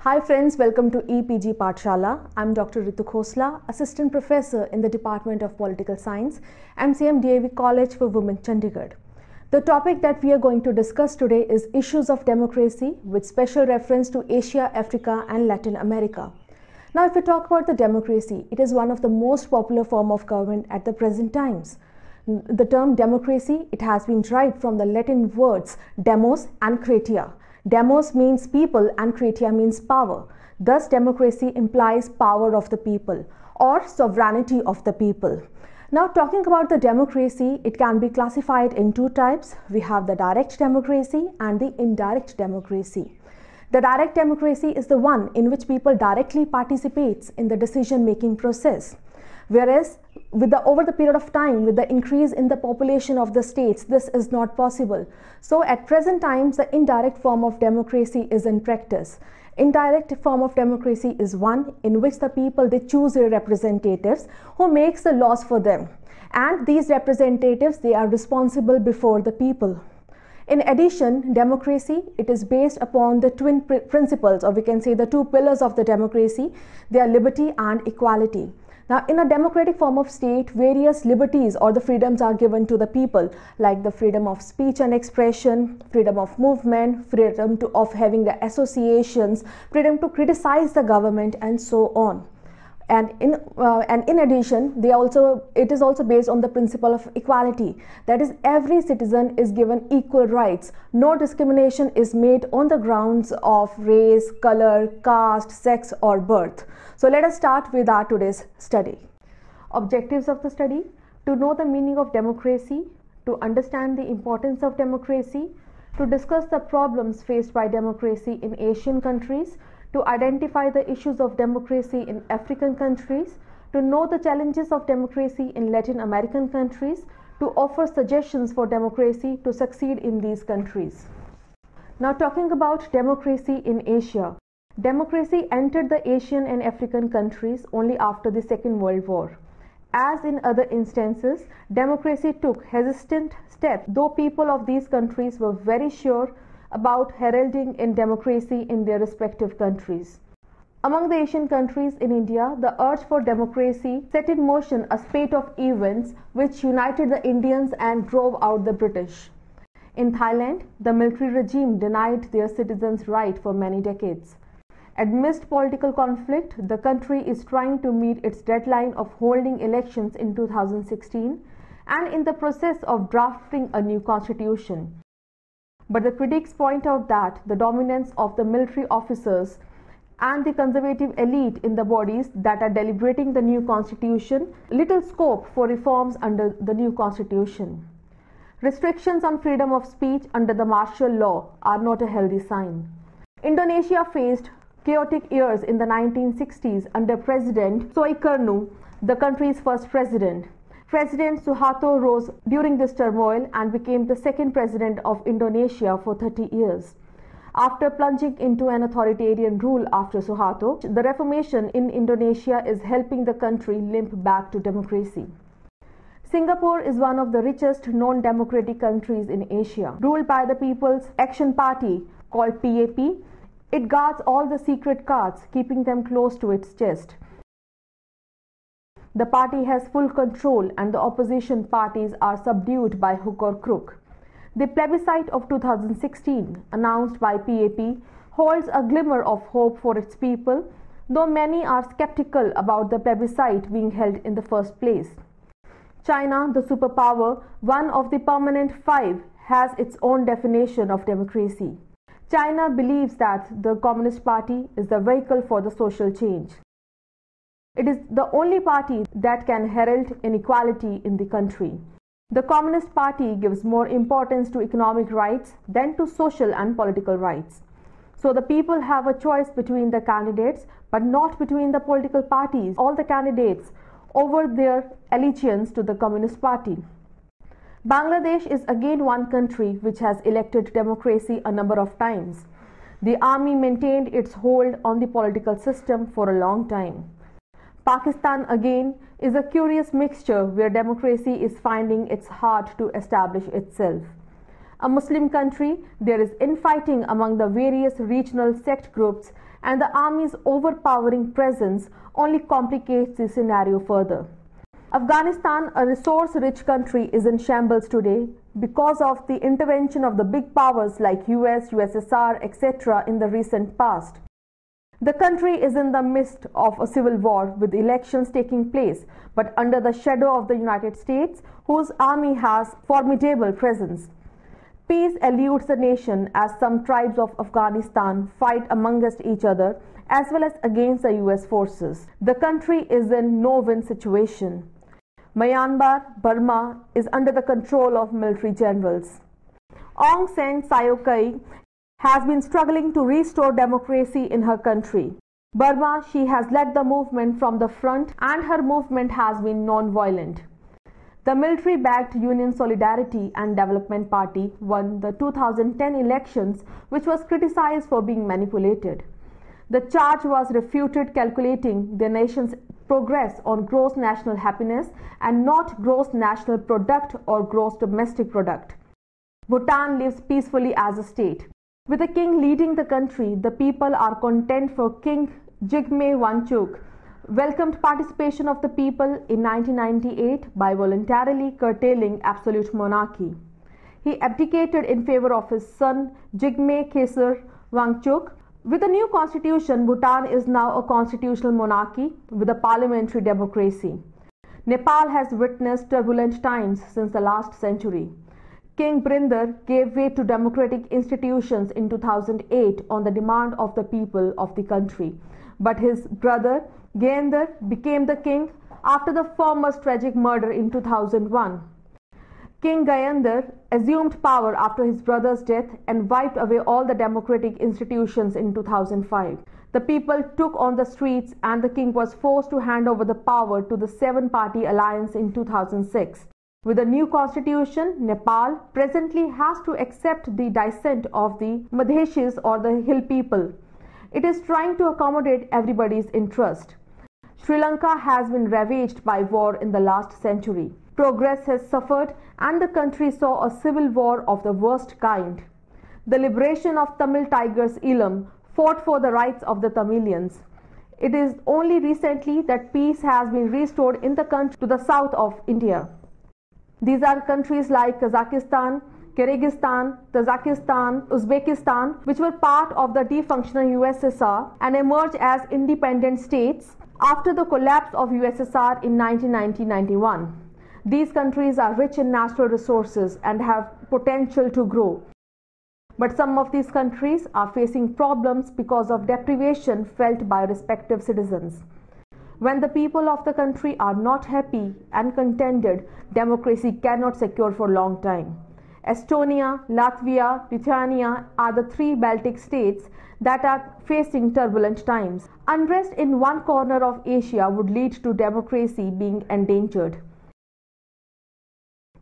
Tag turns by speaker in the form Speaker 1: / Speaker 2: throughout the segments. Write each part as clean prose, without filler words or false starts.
Speaker 1: Hi friends, welcome to EPG Pathshala. I'm Dr. Ritu Khosla, Assistant Professor in the Department of Political Science, MCM DAV College for Women, Chandigarh. The topic that we are going to discuss today is issues of democracy with special reference to Asia, Africa and Latin America. Now if we talk about the democracy, it is one of the most popular form of government at the present times. The term democracy, it has been derived from the Latin words demos and kratia. Demos means people and kratia means power. Thus, democracy implies power of the people or sovereignty of the people. Now, talking about the democracy, it can be classified in two types. We have the direct democracy and the indirect democracy. The direct democracy is the one in which people directly participate in the decision-making process. Whereas over the period of time, with the increase in the population of the states, this is not possible. So at present times, the indirect form of democracy is in practice. Indirect form of democracy is one in which the people, they choose their representatives who makes the laws for them. And these representatives, they are responsible before the people. In addition, democracy, it is based upon the twin principles, or we can say the two pillars of the democracy. They are liberty and equality. Now, in a democratic form of state, various liberties or the freedoms are given to the people, like the freedom of speech and expression, freedom of movement, freedom of having the associations, freedom to criticize the government, and so on. And in addition, it is also based on the principle of equality. That is, every citizen is given equal rights. No discrimination is made on the grounds of race, color, caste, sex, or birth. So let us start with our today's study. Objectives of the study: to know the meaning of democracy, to understand the importance of democracy, to discuss the problems faced by democracy in Asian countries, to identify the issues of democracy in African countries, to know the challenges of democracy in Latin American countries, to offer suggestions for democracy to succeed in these countries. Now, talking about democracy in Asia. Democracy entered the Asian and African countries only after the Second World War. As in other instances, democracy took hesitant steps, though people of these countries were very sure about heralding in democracy in their respective countries. Among the Asian countries, in India, the urge for democracy set in motion a spate of events which united the Indians and drove out the British. In Thailand, the military regime denied their citizens rights for many decades. Amidst political conflict, the country is trying to meet its deadline of holding elections in 2016 and in the process of drafting a new constitution. But the critics point out that the dominance of the military officers and the conservative elite in the bodies that are deliberating the new constitution, little scope for reforms under the new constitution. Restrictions on freedom of speech under the martial law are not a healthy sign. Indonesia faced chaotic years in the 1960s under President Sukarno, the country's first president. President Suharto rose during this turmoil and became the second president of Indonesia for 30 years. After plunging into an authoritarian rule after Suharto, the reformation in Indonesia is helping the country limp back to democracy. Singapore is one of the richest non-democratic countries in Asia. Ruled by the People's Action Party, called PAP, it guards all the secret cards, keeping them close to its chest. The party has full control and the opposition parties are subdued by hook or crook. The plebiscite of 2016, announced by PAP, holds a glimmer of hope for its people, though many are skeptical about the plebiscite being held in the first place. China, the superpower, one of the permanent five, has its own definition of democracy. China believes that the Communist Party is the vehicle for the social change. It is the only party that can herald inequality in the country. The Communist Party gives more importance to economic rights than to social and political rights. So the people have a choice between the candidates, but not between the political parties, all the candidates, over their allegiance to the Communist Party. Bangladesh is again one country which has elected democracy a number of times. The army maintained its hold on the political system for a long time. Pakistan again is a curious mixture where democracy is finding it hard to establish itself. a Muslim country, there is infighting among the various regional sect groups, and the army's overpowering presence only complicates the scenario further. Afghanistan, a resource-rich country, is in shambles today because of the intervention of the big powers like US, USSR, etc. in the recent past. The country is in the midst of a civil war with elections taking place, but under the shadow of the United States, whose army has formidable presence. Peace eludes the nation as some tribes of Afghanistan fight amongst each other as well as against the US forces. The country is in no-win situation. Myanmar, Burma, is under the control of military generals. Aung San Suu Kyi has been struggling to restore democracy in her country. Burma, she has led the movement from the front and her movement has been non-violent. The military-backed Union Solidarity and Development Party won the 2010 elections, which was criticized for being manipulated. The charge was refuted, calculating the nation's progress on gross national happiness and not gross national product or gross domestic product. Bhutan lives peacefully as a state. With the king leading the country, the people are content for King Jigme Wangchuk welcomed participation of the people in 1998 by voluntarily curtailing absolute monarchy. He abdicated in favor of his son Jigme Khesar Wangchuk. With the new constitution, Bhutan is now a constitutional monarchy with a parliamentary democracy. Nepal has witnessed turbulent times since the last century. King Brinder gave way to democratic institutions in 2008 on the demand of the people of the country, but his brother Gayendra became the king after the former's tragic murder in 2001. King Gayendra assumed power after his brother's death and wiped away all the democratic institutions in 2005. The people took on the streets and the king was forced to hand over the power to the seven-party alliance in 2006. With the new constitution, Nepal presently has to accept the dissent of the Madheshis or the hill people. It is trying to accommodate everybody's interest. Sri Lanka has been ravaged by war in the last century. Progress has suffered and the country saw a civil war of the worst kind. The liberation of Tamil tigers Elam fought for the rights of the Tamilians. It is only recently that peace has been restored in the country to the south of India. These are countries like Kazakhstan, Kyrgyzstan, Tajikistan, Uzbekistan, which were part of the defunctional USSR and emerged as independent states after the collapse of USSR in 1990-91. These countries are rich in natural resources and have potential to grow. But some of these countries are facing problems because of deprivation felt by respective citizens. When the people of the country are not happy and contented, democracy cannot secure for a long time. Estonia, Latvia, Lithuania are the three Baltic states that are facing turbulent times. Unrest in one corner of Asia would lead to democracy being endangered.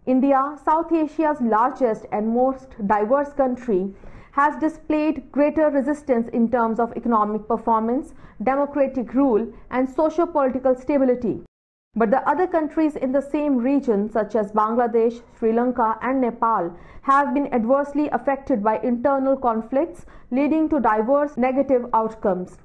Speaker 1: India, South Asia's largest and most diverse country, has displayed greater resistance in terms of economic performance, democratic rule, and socio-political stability. But the other countries in the same region, such as Bangladesh, Sri Lanka, and Nepal, have been adversely affected by internal conflicts, leading to diverse negative outcomes.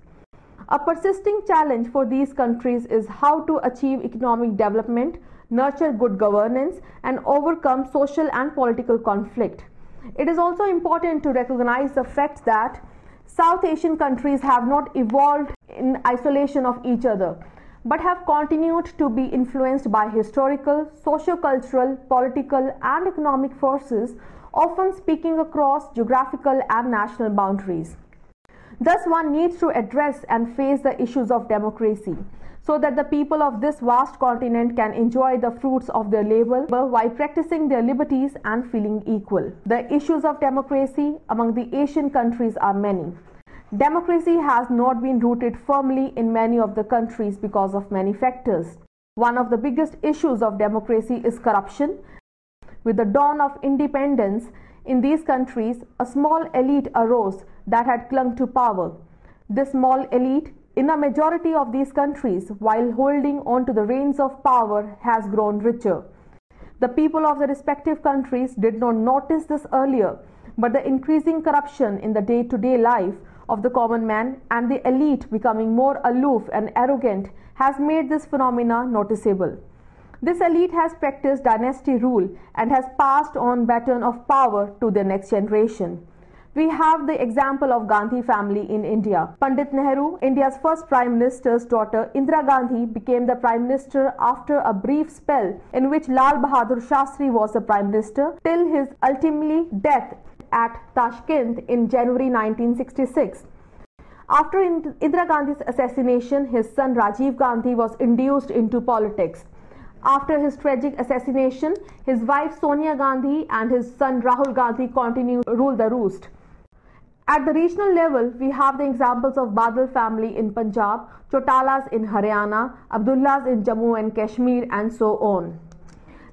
Speaker 1: A persisting challenge for these countries is how to achieve economic development, nurture good governance, and overcome social and political conflict. It is also important to recognize the fact that South Asian countries have not evolved in isolation of each other, but have continued to be influenced by historical, socio-cultural, political, and economic forces, often speaking across geographical and national boundaries. Thus, one needs to address and face the issues of democracy, so that the people of this vast continent can enjoy the fruits of their labor while practicing their liberties and feeling equal. The issues of democracy among the Asian countries are many. Democracy has not been rooted firmly in many of the countries because of many factors. One of the biggest issues of democracy is corruption. With the dawn of independence in these countries, a small elite arose that had clung to power. This small elite in a majority of these countries, while holding on to the reins of power, has grown richer. The people of the respective countries did not notice this earlier, but the increasing corruption in the day-to-day life of the common man and the elite becoming more aloof and arrogant has made this phenomena noticeable. This elite has practiced dynasty rule and has passed on baton of power to the next generation. We have the example of Gandhi family in India. Pandit Nehru, India's first Prime Minister's daughter, Indira Gandhi, became the Prime Minister after a brief spell in which Lal Bahadur Shastri was the Prime Minister till his ultimately death at Tashkent in January 1966. After Indira Gandhi's assassination, his son Rajiv Gandhi was induced into politics. After his tragic assassination, his wife Sonia Gandhi and his son Rahul Gandhi continued to rule the roost. At the regional level, we have the examples of Badal family in Punjab, Chautalas in Haryana, Abdullahs in Jammu and Kashmir, and so on.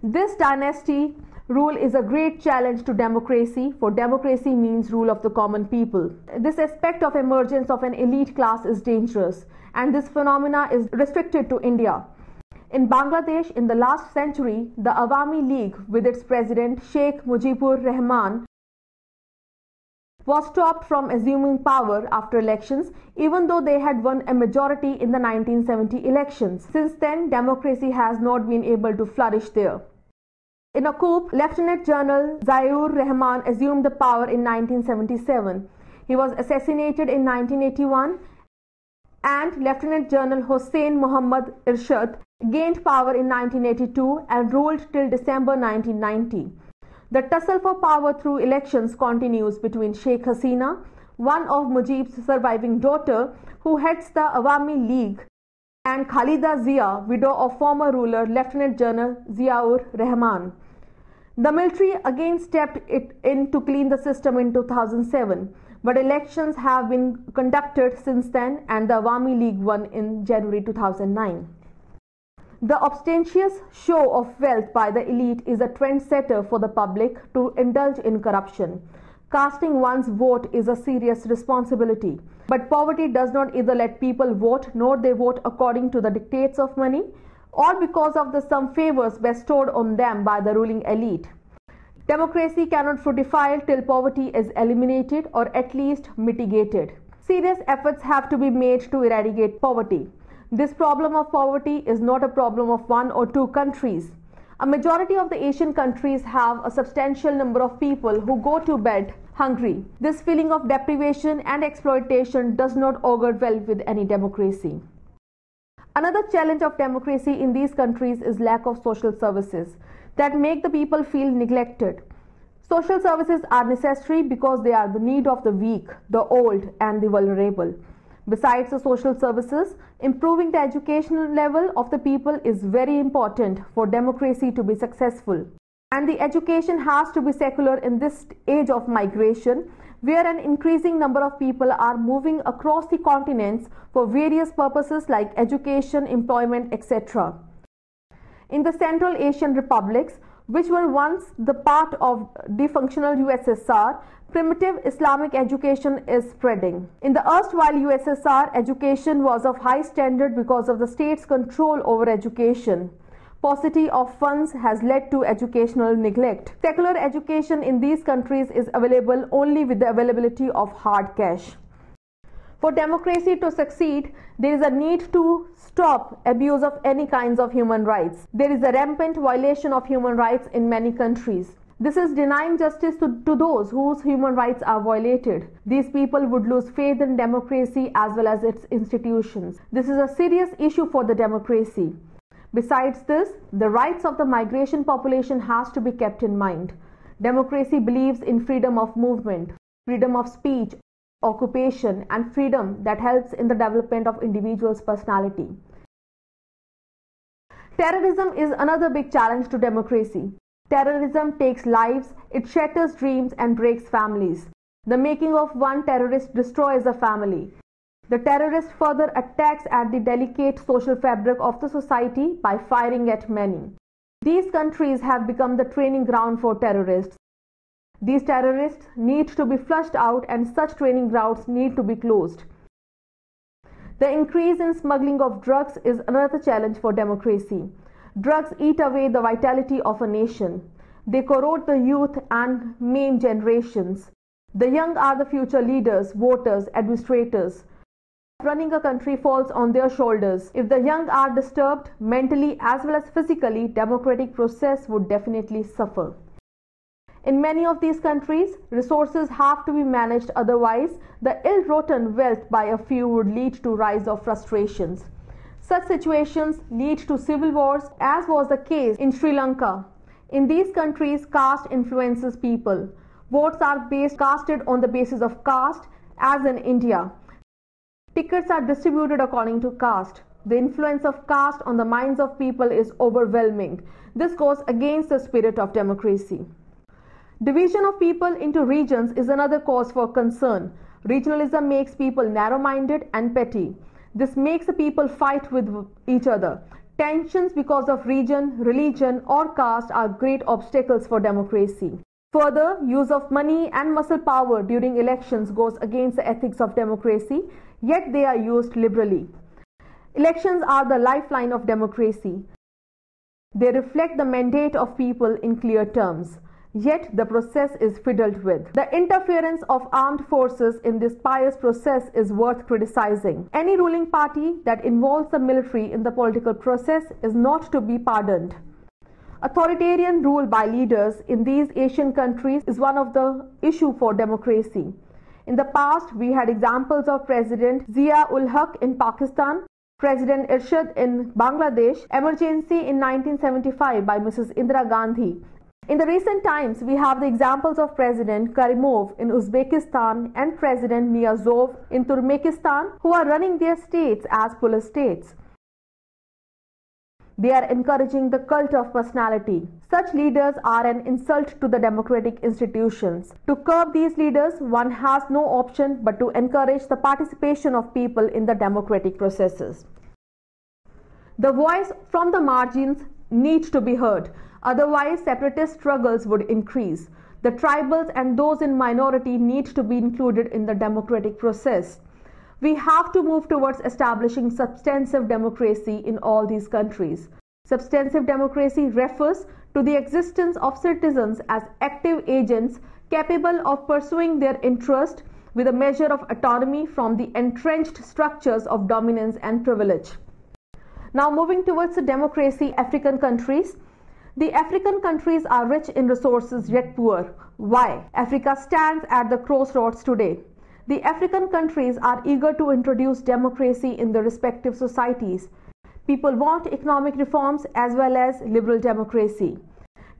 Speaker 1: This dynasty rule is a great challenge to democracy, for democracy means rule of the common people. This aspect of emergence of an elite class is dangerous, and this phenomena is restricted to India. In Bangladesh, in the last century, the Awami League, with its president Sheikh Mujibur Rahman, was stopped from assuming power after elections, even though they had won a majority in the 1970 elections. Since then, democracy has not been able to flourish there. In a coup, Lieutenant General Ziaur Rahman assumed the power in 1977. He was assassinated in 1981, and Lieutenant General Hossein Muhammad Irshad gained power in 1982 and ruled till December 1990. The tussle for power through elections continues between Sheikh Hasina, one of Mujib's surviving daughter, who heads the Awami League, and Khalida Zia, widow of former ruler Lieutenant General Ziaur Rahman. The military again stepped in to clean the system in 2007, but elections have been conducted since then and the Awami League won in January 2009. The ostentatious show of wealth by the elite is a trendsetter for the public to indulge in corruption. Casting one's vote is a serious responsibility, but poverty does not either let people vote nor they vote according to the dictates of money or because of some favors bestowed on them by the ruling elite. Democracy cannot fructify till poverty is eliminated or at least mitigated. Serious efforts have to be made to eradicate poverty. This problem of poverty is not a problem of one or two countries. A majority of the Asian countries have a substantial number of people who go to bed hungry. This feeling of deprivation and exploitation does not augur well with any democracy. Another challenge of democracy in these countries is lack of social services that make the people feel neglected. Social services are necessary because they are the need of the weak, the old, and the vulnerable. Besides the social services, improving the educational level of the people is very important for democracy to be successful. And the education has to be secular in this age of migration, where an increasing number of people are moving across the continents for various purposes like education, employment, etc. In the Central Asian republics, which were once the part of the functional USSR, primitive Islamic education is spreading. In the erstwhile USSR, education was of high standard because of the state's control over education. Paucity of funds has led to educational neglect. Secular education in these countries is available only with the availability of hard cash. For democracy to succeed, there is a need to stop abuse of any kinds of human rights. There is a rampant violation of human rights in many countries. This is denying justice to those whose human rights are violated. These people would lose faith in democracy as well as its institutions. This is a serious issue for the democracy. Besides this, the rights of the migration population has to be kept in mind. Democracy believes in freedom of movement, freedom of speech, occupation, and freedom that helps in the development of individuals' personality. Terrorism is another big challenge to democracy. Terrorism takes lives, it shatters dreams and breaks families. The making of one terrorist destroys a family. The terrorist further attacks at the delicate social fabric of the society by firing at many. These countries have become the training ground for terrorists. These terrorists need to be flushed out and such training grounds need to be closed. The increase in smuggling of drugs is another challenge for democracy. Drugs eat away the vitality of a nation. They corrode the youth and maim generations. The young are the future leaders, voters, administrators. Running a country falls on their shoulders. If the young are disturbed mentally as well as physically, democratic process would definitely suffer. In many of these countries, resources have to be managed, otherwise the ill-gotten wealth by a few would lead to rise of frustrations. Such situations lead to civil wars, as was the case in Sri Lanka. In these countries, caste influences people. Votes are casted on the basis of caste, as in India. Tickets are distributed according to caste. The influence of caste on the minds of people is overwhelming. This goes against the spirit of democracy. Division of people into regions is another cause for concern. Regionalism makes people narrow-minded and petty. This makes the people fight with each other. Tensions because of region, religion, or caste are great obstacles for democracy. Further, use of money and muscle power during elections goes against the ethics of democracy, yet they are used liberally. Elections are the lifeline of democracy. They reflect the mandate of people in clear terms. Yet the process is fiddled with. The interference of armed forces in this pious process is worth criticizing. Any ruling party that involves the military in the political process is not to be pardoned. Authoritarian rule by leaders in these Asian countries is one of the issues for democracy. In the past, we had examples of President Zia-ul-Haq in Pakistan, President Irshad in Bangladesh, emergency in 1975 by Mrs. Indira Gandhi. In the recent times, we have the examples of President Karimov in Uzbekistan and President Niyazov in Turkmenistan, who are running their states as police states. They are encouraging the cult of personality. Such leaders are an insult to the democratic institutions. To curb these leaders, one has no option but to encourage the participation of people in the democratic processes. The voice from the margins needs to be heard. Otherwise, separatist struggles would increase. The tribals and those in minority need to be included in the democratic process. We have to move towards establishing substantive democracy in all these countries. Substantive democracy refers to the existence of citizens as active agents capable of pursuing their interest with a measure of autonomy from the entrenched structures of dominance and privilege. Now moving towards the democracy African countries. The African countries are rich in resources yet poor. Why? Africa stands at the crossroads today. The African countries are eager to introduce democracy in their respective societies. People want economic reforms as well as liberal democracy.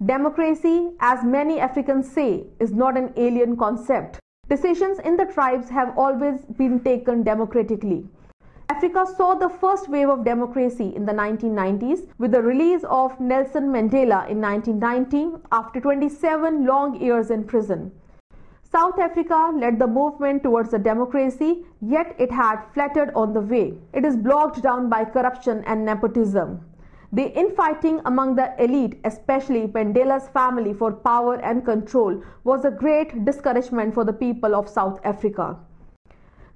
Speaker 1: Democracy, as many Africans say, is not an alien concept. Decisions in the tribes have always been taken democratically. Africa saw the first wave of democracy in the 1990s with the release of Nelson Mandela in 1990 after 27 long years in prison. South Africa led the movement towards a democracy, yet it had faltered on the way. It is bogged down by corruption and nepotism. The infighting among the elite, especially Mandela's family for power and control, was a great discouragement for the people of South Africa.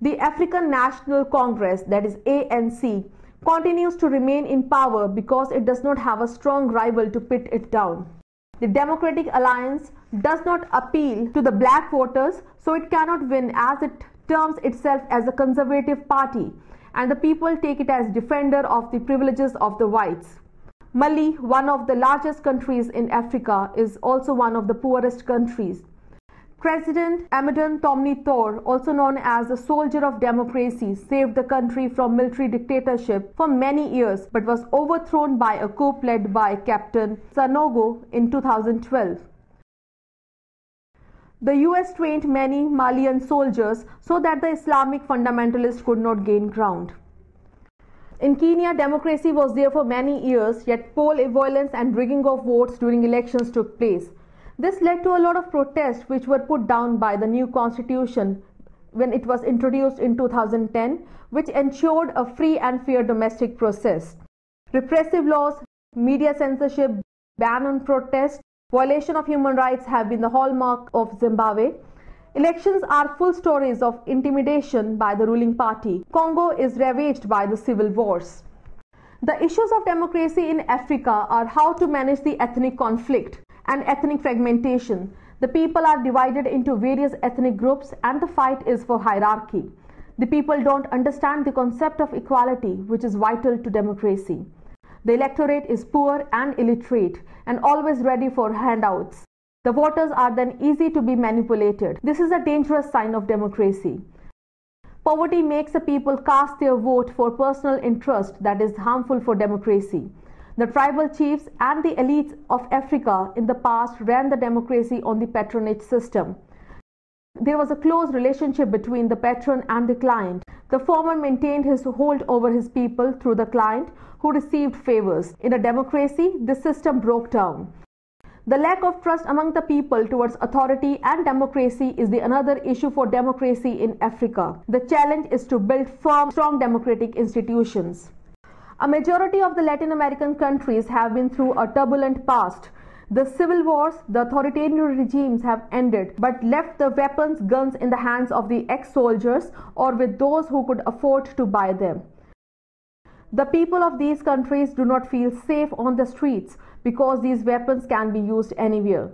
Speaker 1: The African National Congress, that is ANC, continues to remain in power because it does not have a strong rival to pit it down. The Democratic Alliance does not appeal to the black voters, so it cannot win as it terms itself as a conservative party, and the people take it as defender of the privileges of the whites. Mali, one of the largest countries in Africa, is also one of the poorest countries. President Amadou Toumani, also known as the Soldier of Democracy, saved the country from military dictatorship for many years but was overthrown by a coup led by Captain Sanogo in 2012. The US trained many Malian soldiers so that the Islamic fundamentalists could not gain ground. In Kenya, democracy was there for many years, yet poll violence and rigging of votes during elections took place. This led to a lot of protests which were put down by the new constitution when it was introduced in 2010, which ensured a free and fair domestic process. Repressive laws, media censorship, ban on protest, violation of human rights have been the hallmark of Zimbabwe. Elections are full stories of intimidation by the ruling party. Congo is ravaged by the civil wars. The issues of democracy in Africa are how to manage the ethnic conflict and ethnic fragmentation. The people are divided into various ethnic groups and the fight is for hierarchy. The people don't understand the concept of equality, which is vital to democracy. The electorate is poor and illiterate and always ready for handouts. The voters are then easy to be manipulated. This is a dangerous sign of democracy. Poverty makes the people cast their vote for personal interest that is harmful for democracy. The tribal chiefs and the elites of Africa in the past ran the democracy on the patronage system. There was a close relationship between the patron and the client. The former maintained his hold over his people through the client, who received favors. In a democracy, this system broke down. The lack of trust among the people towards authority and democracy is another issue for democracy in Africa. The challenge is to build firm, strong democratic institutions. A majority of the Latin American countries have been through a turbulent past. The civil wars, the authoritarian regimes have ended, but left the weapons, guns in the hands of the ex-soldiers or with those who could afford to buy them. The people of these countries do not feel safe on the streets because these weapons can be used anywhere.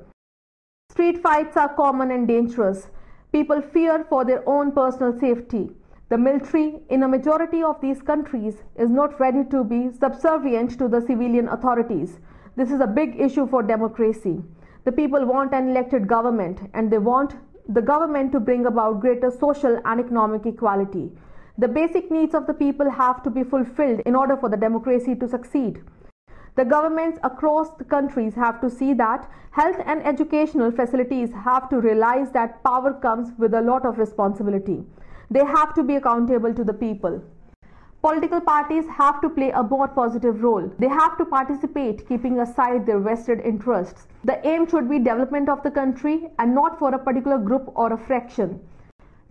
Speaker 1: Street fights are common and dangerous. People fear for their own personal safety. The military in a majority of these countries is not ready to be subservient to the civilian authorities. This is a big issue for democracy. The people want an elected government and they want the government to bring about greater social and economic equality. The basic needs of the people have to be fulfilled in order for the democracy to succeed. The governments across the countries have to see that health and educational facilities have to realize that power comes with a lot of responsibility. They have to be accountable to the people. Political parties have to play a more positive role. They have to participate, keeping aside their vested interests. The aim should be development of the country and not for a particular group or a fraction.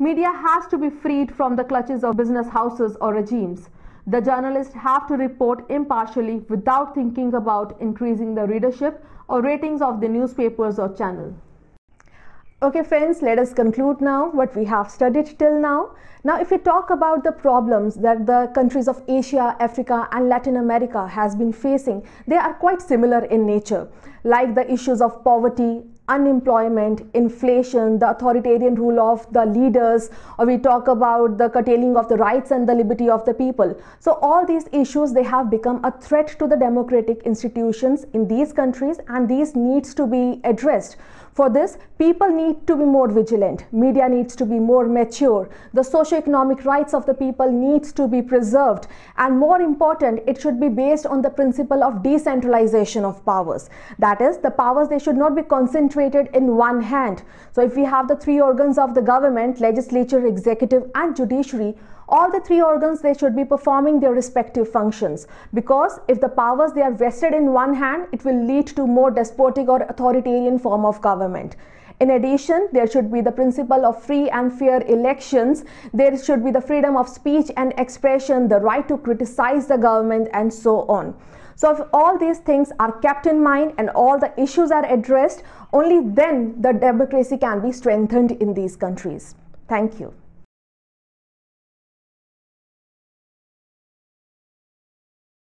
Speaker 1: Media has to be freed from the clutches of business houses or regimes. The journalists have to report impartially without thinking about increasing the readership or ratings of the newspapers or channel. Okay friends, let us conclude now what we have studied till now. Now if we talk about the problems that the countries of Asia, Africa and Latin America has been facing, they are quite similar in nature, like the issues of poverty, unemployment, inflation, the authoritarian rule of the leaders, or we talk about the curtailing of the rights and the liberty of the people. So all these issues, they have become a threat to the democratic institutions in these countries and these needs to be addressed. For this, people need to be more vigilant, media needs to be more mature, the socio-economic rights of the people needs to be preserved, and more important, it should be based on the principle of decentralization of powers. That is, the powers, they should not be concentrated in one hand. So if we have the three organs of the government, legislature, executive and judiciary, all the three organs, they should be performing their respective functions, because if the powers, they are vested in one hand, it will lead to more despotic or authoritarian form of government. In addition, there should be the principle of free and fair elections. There should be the freedom of speech and expression, the right to criticize the government and so on. So if all these things are kept in mind and all the issues are addressed, only then the democracy can be strengthened in these countries. Thank you.